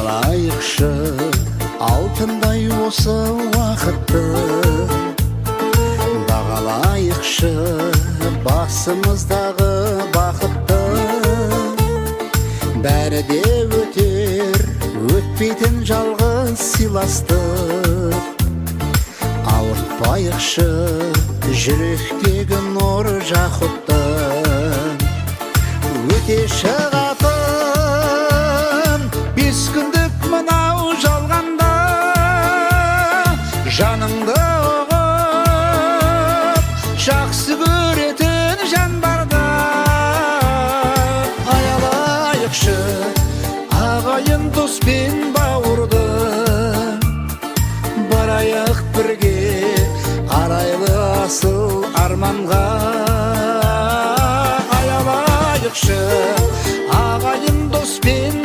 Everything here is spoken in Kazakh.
бағалайықшы алтындай осы уақытты, бағалайықшы басымыздағы бақытты. Бәрі де өтер, өтпейтін жалғыз сыйластық. Ауыртпайықшы жүректегі нұр жақұтты. Өте шығатын 5 күндік мынау жалғанда, жаныңды ұғып жақсы көретін жан барда. Аялайықшы ағайын дос пен бауырды, барайық бірге арайлы асыл арманға. Аялайықшы ағайын дос пен